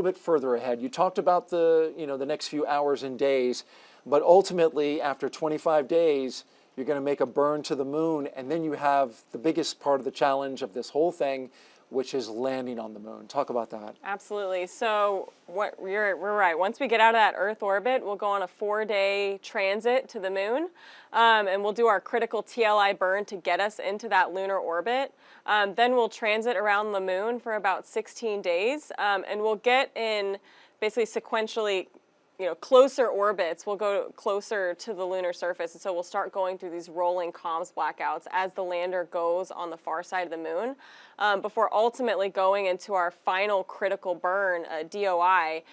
bit further ahead. You talked about the next few hours and days, but ultimately after 25 days, you're going to make a burn to the moon, and then you have the biggest part of the challenge of this whole thing, which is landing on the moon. Talk about that. Absolutely. So we're right. Once we get out of that Earth orbit, we'll go on a 4-day transit to the moon, and we'll do our critical TLI burn to get us into that lunar orbit. Then we'll transit around the moon for about 16 days, and we'll get in basically sequentially closer orbits. We'll go closer to the lunar surface, and so we'll start going through these rolling comms blackouts as the lander goes on the far side of the moon, before ultimately going into our final critical burn, DOI,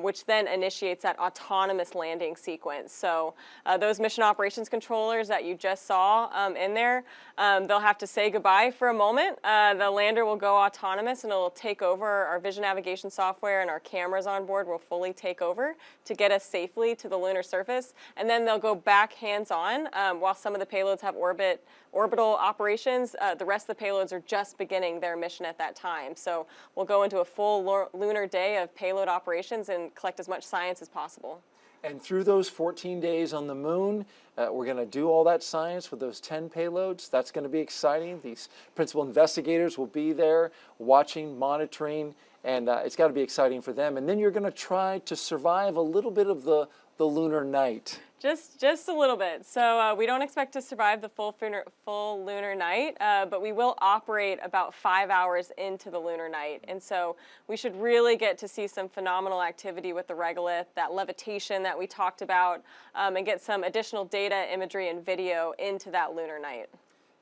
which then initiates that autonomous landing sequence. So those mission operations controllers that you just saw in there, they'll have to say goodbye for a moment. The lander will go autonomous, and it'll take over. Our vision navigation software and our cameras on board will fully take over to get us safely to the lunar surface, and then they'll go back hands-on. While some of the payloads have orbital operations, the rest of the payloads are just beginning their mission at that time. So we'll go into a full lunar day of payload operations and collect as much science as possible. And through those 14 days on the moon, we're going to do all that science with those 10 payloads. That's going to be exciting. These principal investigators will be there watching, monitoring, and it's got to be exciting for them. And then you're going to try to survive a little bit of the lunar night. Just a little bit. So we don't expect to survive the full lunar night, but we will operate about 5 hours into the lunar night. And so we should really get to see some phenomenal activity with the regolith, that levitation that we talked about, and get some additional data, imagery, and video into that lunar night.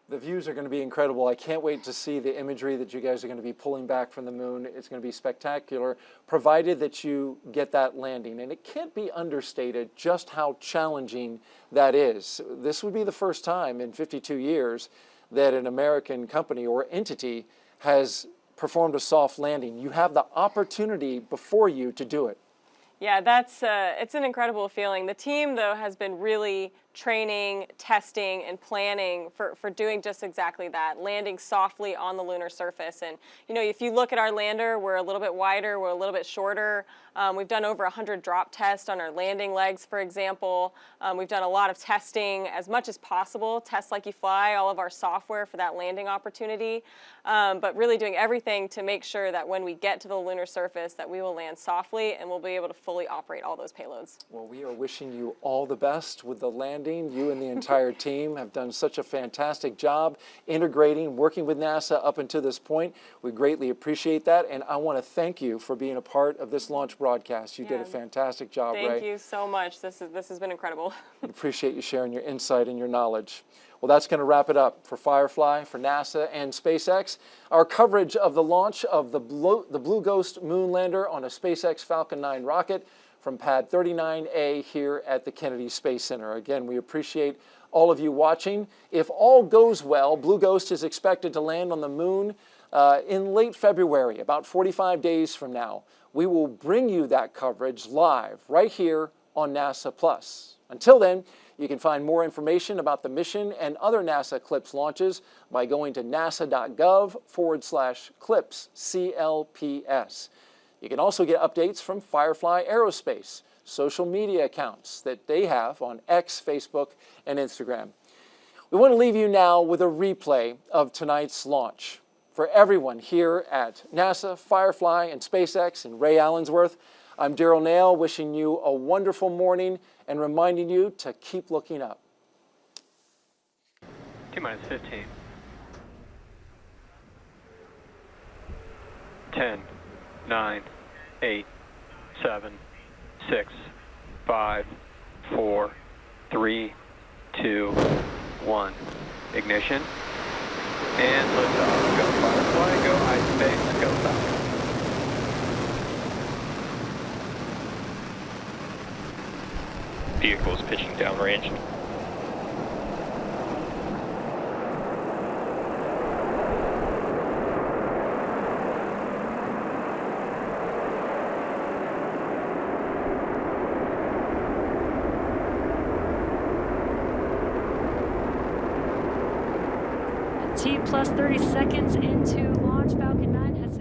The views are going to be incredible. I can't wait to see the imagery that you guys are going to be pulling back from the moon. It's going to be spectacular, provided that you get that landing. And it can't be understated just how challenging that is. This would be the first time in 52 years that an American company or entity has performed a soft landing. You have the opportunity before you to do it. Yeah, it's an incredible feeling. The team, though, has been really training, testing, and planning for doing just exactly that, landing softly on the lunar surface. And, if you look at our lander, we're a little bit wider, we're a little bit shorter. We've done over 100 drop tests on our landing legs, for example. We've done a lot of testing as much as possible, test like you fly, all of our software for that landing opportunity, but really doing everything to make sure that when we get to the lunar surface that we will land softly and we'll be able to fully operate all those payloads. Well, we are wishing you all the best with the landing. You and the entire team have done such a fantastic job integrating, working with NASA up until this point. We greatly appreciate that, and I want to thank you for being a part of this launch broadcast. You did a fantastic job, Ray. Thank you so much. This has been incredible. We appreciate you sharing your insight and your knowledge. Well, that's going to wrap it up for Firefly, for NASA, and SpaceX. Our coverage of the launch of the Blue Ghost moon lander on a SpaceX Falcon 9 rocket from Pad 39A here at the Kennedy Space Center. Again, we appreciate all of you watching. If all goes well, Blue Ghost is expected to land on the moon in late February, about 45 days from now. We will bring you that coverage live right here on NASA Plus. Until then, you can find more information about the mission and other NASA CLPS launches by going to nasa.gov/CLPS, CLPS. You can also get updates from Firefly Aerospace, social media accounts that they have on X, Facebook, and Instagram. We want to leave you now with a replay of tonight's launch. For everyone here at NASA, Firefly, and SpaceX and Ray Allensworth, I'm Daryl Nail, wishing you a wonderful morning and reminding you to keep looking up. T-minus 15. 10, 9, 8, 7, 6, 5, 4, 3, 2, 1. Ignition. And liftoff. Go Firefly, go iSpace, go Falcon. Vehicles pitching downrange. T plus 30 seconds into launch, Falcon 9 has